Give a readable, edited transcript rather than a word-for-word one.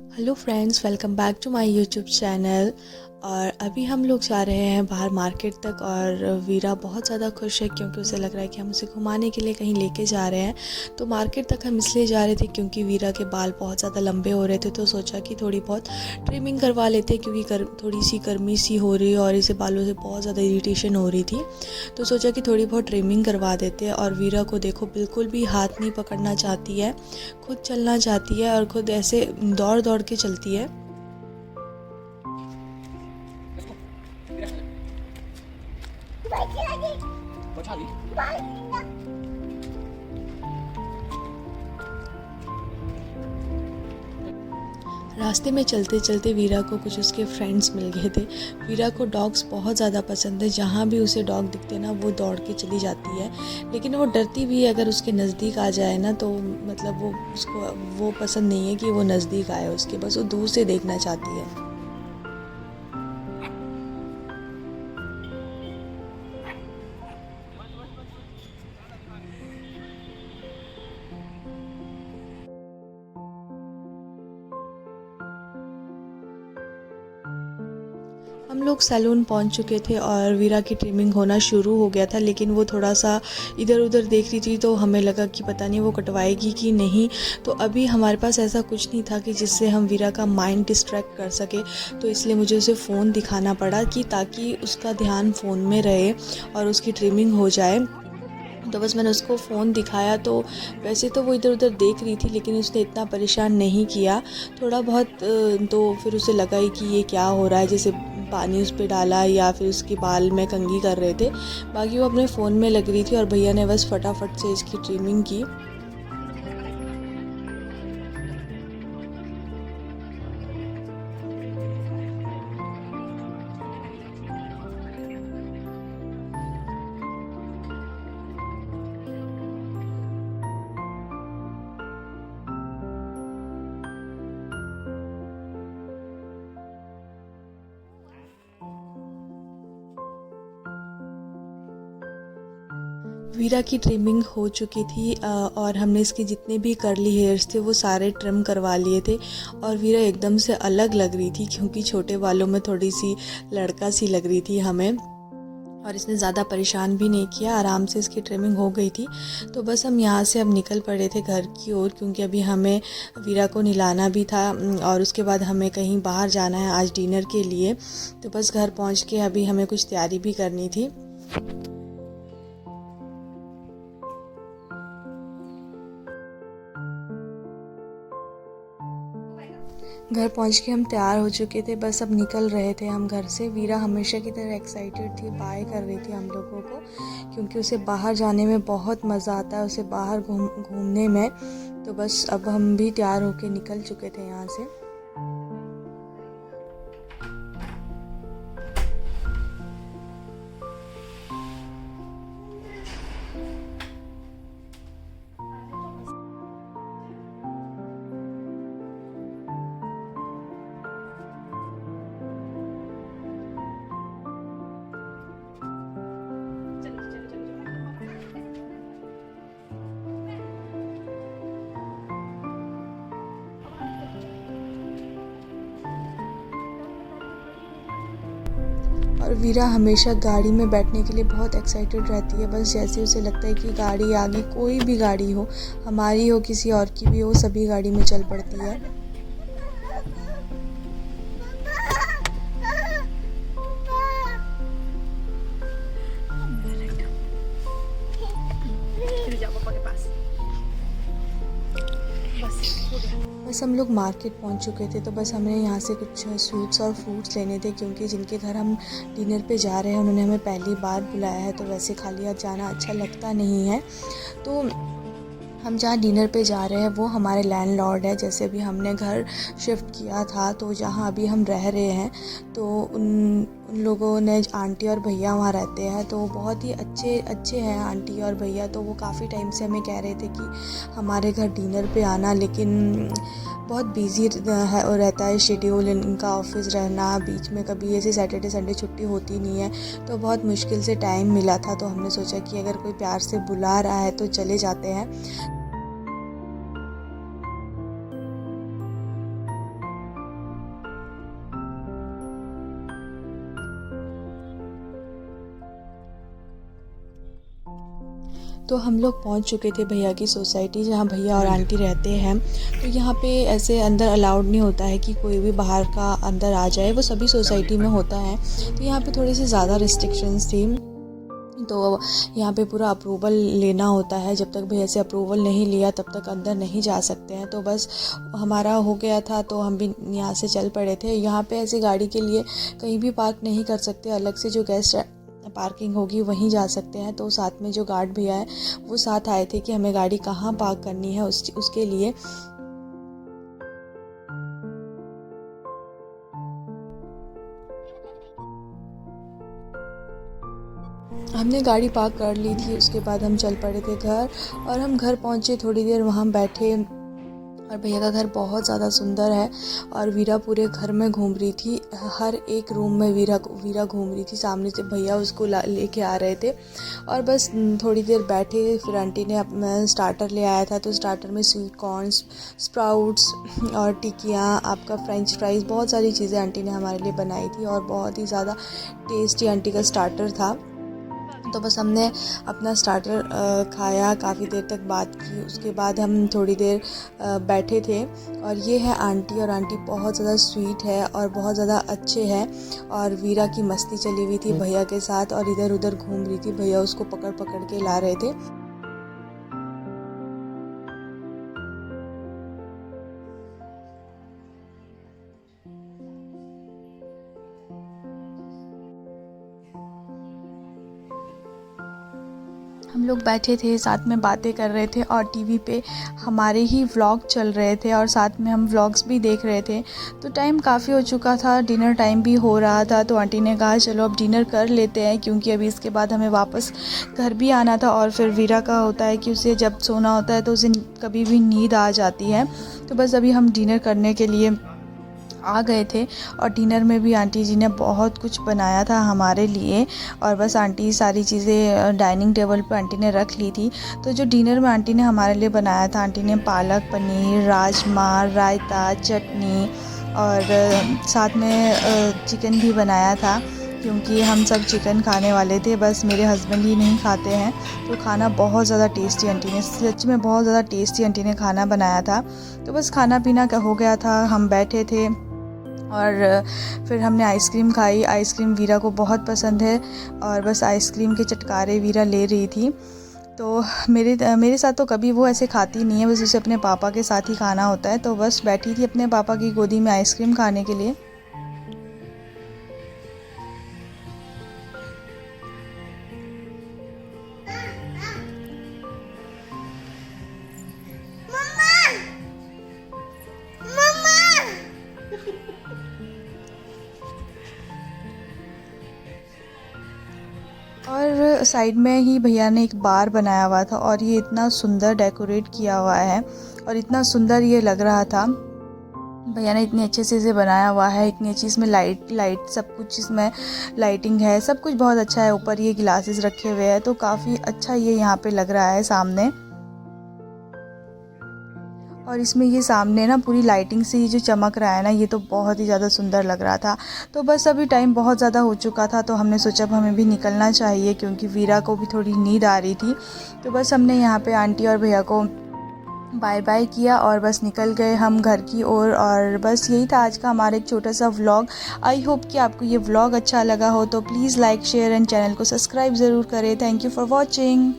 Hello friends, welcome back to my YouTube channel. और अभी हम लोग जा रहे हैं बाहर मार्केट तक और वीरा बहुत ज़्यादा खुश है क्योंकि उसे लग रहा है कि हम उसे घुमाने के लिए कहीं लेके जा रहे हैं। तो मार्केट तक हम इसलिए जा रहे थे क्योंकि वीरा के बाल बहुत ज़्यादा लंबे हो रहे थे, तो सोचा कि थोड़ी बहुत ट्रिमिंग करवा लेते हैं क्योंकि थोड़ी सी गर्मी सी हो रही है और इसे बालों से बहुत ज़्यादा इरिटेशन हो रही थी। तो सोचा कि थोड़ी बहुत ट्रिमिंग करवा देते हैं। और वीरा को देखो, बिल्कुल भी हाथ नहीं पकड़ना चाहती है, खुद चलना चाहती है और खुद ऐसे दौड़ दौड़ के चलती है। रास्ते में चलते चलते वीरा को कुछ उसके फ्रेंड्स मिल गए थे। वीरा को डॉग्स बहुत ज़्यादा पसंद है, जहाँ भी उसे डॉग दिखते ना वो दौड़ के चली जाती है। लेकिन वो डरती भी है, अगर उसके नज़दीक आ जाए ना तो मतलब वो उसको वो पसंद नहीं है कि वो नज़दीक आए उसके, बस वो दूर से देखना चाहती है। हम लोग सैलून पहुंच चुके थे और वीरा की ट्रिमिंग होना शुरू हो गया था, लेकिन वो थोड़ा सा इधर उधर देख रही थी तो हमें लगा कि पता नहीं वो कटवाएगी कि नहीं। तो अभी हमारे पास ऐसा कुछ नहीं था कि जिससे हम वीरा का माइंड डिस्ट्रैक्ट कर सके, तो इसलिए मुझे उसे फ़ोन दिखाना पड़ा कि ताकि उसका ध्यान फ़ोन में रहे और उसकी ट्रिमिंग हो जाए। तो बस मैंने उसको फ़ोन दिखाया, तो वैसे तो वो इधर उधर देख रही थी लेकिन उसने इतना परेशान नहीं किया। थोड़ा बहुत तो फिर उसे लगा ही कि ये क्या हो रहा है, जैसे पानी उस पर डाला या फिर उसके बाल में कंघी कर रहे थे। बाकी वो अपने फ़ोन में लग रही थी और भैया ने बस फटाफट से इसकी ट्रिमिंग की। वीरा की ट्रिमिंग हो चुकी थी और हमने इसके जितने भी कर्ली हेयर्स थे वो सारे ट्रिम करवा लिए थे। और वीरा एकदम से अलग लग रही थी क्योंकि छोटे बालों में थोड़ी सी लड़का सी लग रही थी हमें। और इसने ज़्यादा परेशान भी नहीं किया, आराम से इसकी ट्रिमिंग हो गई थी। तो बस हम यहाँ से अब निकल पड़े थे घर की ओर, क्योंकि अभी हमें वीरा को नहलाना भी था और उसके बाद हमें कहीं बाहर जाना है आज डिनर के लिए। तो बस घर पहुँच के अभी हमें कुछ तैयारी भी करनी थी। घर पहुंच के हम तैयार हो चुके थे, बस अब निकल रहे थे हम घर से। वीरा हमेशा की तरह एक्साइटेड थी, बाय कर रही थी हम लोगों को, क्योंकि उसे बाहर जाने में बहुत मज़ा आता है, उसे बाहर घूमने में। तो बस अब हम भी तैयार होके निकल चुके थे यहाँ से। और वीरा हमेशा गाड़ी में बैठने के लिए बहुत एक्साइटेड रहती है। बस जैसे उसे लगता है कि गाड़ी आगे, कोई भी गाड़ी हो, हमारी हो किसी और की भी हो, सभी गाड़ी में चल पड़ती है। बस हम लोग मार्केट पहुंच चुके थे, तो बस हमें यहाँ से कुछ स्वीट्स और फ्रूट्स लेने थे, क्योंकि जिनके घर हम डिनर पे जा रहे हैं उन्होंने हमें पहली बार बुलाया है, तो वैसे खाली हाथ जाना अच्छा लगता नहीं है। तो हम जहाँ डिनर पे जा रहे हैं वो हमारे लैंडलॉर्ड है। जैसे अभी हमने घर शिफ्ट किया था, तो जहाँ अभी हम रह रहे हैं तो उन लोगों ने, आंटी और भैया वहाँ रहते हैं, तो बहुत ही अच्छे अच्छे हैं आंटी और भैया। तो वो काफ़ी टाइम से हमें कह रहे थे कि हमारे घर डिनर पे आना, लेकिन बहुत बिजी है और रहता है शेड्यूल इनका, ऑफिस रहना, बीच में कभी ऐसे सैटरडे संडे छुट्टी होती नहीं है, तो बहुत मुश्किल से टाइम मिला था। तो हमने सोचा कि अगर कोई प्यार से बुला रहा है तो चले जाते हैं। तो हम लोग पहुंच चुके थे भैया की सोसाइटी, जहां भैया और आंटी रहते हैं। तो यहाँ पे ऐसे अंदर अलाउड नहीं होता है कि कोई भी बाहर का अंदर आ जाए, वो सभी सोसाइटी में होता है। तो यहाँ पे थोड़ी सी ज़्यादा रिस्ट्रिक्शंस थी। तो यहाँ पे पूरा अप्रूवल लेना होता है, जब तक भैया से अप्रूवल नहीं लिया तब तक अंदर नहीं जा सकते हैं। तो बस हमारा हो गया था तो हम भी यहाँ से चल पड़े थे। यहाँ पे ऐसे गाड़ी के लिए कहीं भी पार्क नहीं कर सकते, अलग से जो गेस्ट पार्किंग होगी वहीं जा सकते हैं। तो साथ में जो गार्ड भैया है वो साथ आए थे कि हमें गाड़ी कहाँ पार्क करनी है उसके लिए। हमने गाड़ी पार्क कर ली थी, उसके बाद हम चल पड़े थे घर। और हम घर पहुँचे, थोड़ी देर वहाँ बैठे। और भैया का घर बहुत ज़्यादा सुंदर है और वीरा पूरे घर में घूम रही थी, हर एक रूम में वीरा घूम रही थी। सामने से भैया उसको लेके आ रहे थे। और बस थोड़ी देर बैठे, फिर आंटी ने अपना स्टार्टर ले आया था। तो स्टार्टर में स्वीट कॉर्न, स्प्राउट्स और टिकियाँ, आपका फ्रेंच फ्राइज़, बहुत सारी चीज़ें आंटी ने हमारे लिए बनाई थी और बहुत ही ज़्यादा टेस्टी आंटी का स्टार्टर था। तो बस हमने अपना स्टार्टर खाया, काफ़ी देर तक बात की। उसके बाद हम थोड़ी देर बैठे थे। और ये है आंटी, और आंटी बहुत ज़्यादा स्वीट है और बहुत ज़्यादा अच्छे हैं। और वीरा की मस्ती चली हुई थी भैया के साथ और इधर उधर घूम रही थी, भैया उसको पकड़ पकड़ के ला रहे थे। हम लोग बैठे थे, साथ में बातें कर रहे थे और टीवी पे हमारे ही व्लॉग चल रहे थे और साथ में हम व्लॉग्स भी देख रहे थे। तो टाइम काफ़ी हो चुका था, डिनर टाइम भी हो रहा था। तो आंटी ने कहा चलो अब डिनर कर लेते हैं, क्योंकि अभी इसके बाद हमें वापस घर भी आना था। और फिर वीरा का होता है कि उसे जब सोना होता है तो उसे कभी भी नींद आ जाती है। तो बस अभी हम डिनर करने के लिए आ गए थे। और डिनर में भी आंटी जी ने बहुत कुछ बनाया था हमारे लिए। और बस आंटी सारी चीज़ें डाइनिंग टेबल पर आंटी ने रख ली थी। तो जो डिनर में आंटी ने हमारे लिए बनाया था, आंटी ने पालक पनीर, राजमा, रायता, चटनी और साथ में चिकन भी बनाया था, क्योंकि हम सब चिकन खाने वाले थे, बस मेरे हस्बैंड ही नहीं खाते हैं। तो खाना बहुत ज़्यादा टेस्टी आंटी ने, सच में बहुत ज़्यादा टेस्टी आंटी ने खाना बनाया था। तो बस खाना पीना हो गया था, हम बैठे थे और फिर हमने आइसक्रीम खाई। आइसक्रीम वीरा को बहुत पसंद है और बस आइसक्रीम के चटकारे वीरा ले रही थी। तो मेरे साथ तो कभी वो ऐसे खाती नहीं है, बस उसे अपने पापा के साथ ही खाना होता है। तो बस बैठी थी अपने पापा की गोदी में आइसक्रीम खाने के लिए। और साइड में ही भैया ने एक बार बनाया हुआ था और ये इतना सुंदर डेकोरेट किया हुआ है और इतना सुंदर ये लग रहा था। भैया ने इतने अच्छे से इसे बनाया हुआ है, इतनी अच्छी इसमें लाइट सब कुछ इसमें लाइटिंग है, सब कुछ बहुत अच्छा है। ऊपर ये गिलासेस रखे हुए हैं तो काफ़ी अच्छा ये यहाँ पे लग रहा है सामने। और इसमें ये सामने ना पूरी लाइटिंग से ये जो चमक रहा है ना, ये तो बहुत ही ज़्यादा सुंदर लग रहा था। तो बस अभी टाइम बहुत ज़्यादा हो चुका था तो हमने सोचा अब हमें भी निकलना चाहिए, क्योंकि वीरा को भी थोड़ी नींद आ रही थी। तो बस हमने यहाँ पे आंटी और भैया को बाय बाय किया और बस निकल गए हम घर की ओर। और बस यही था आज का हमारा एक छोटा सा व्लॉग। आई होप कि आपको ये व्लॉग अच्छा लगा हो, तो please like, share and channel को सब्सक्राइब ज़रूर करें। Thank you for watching.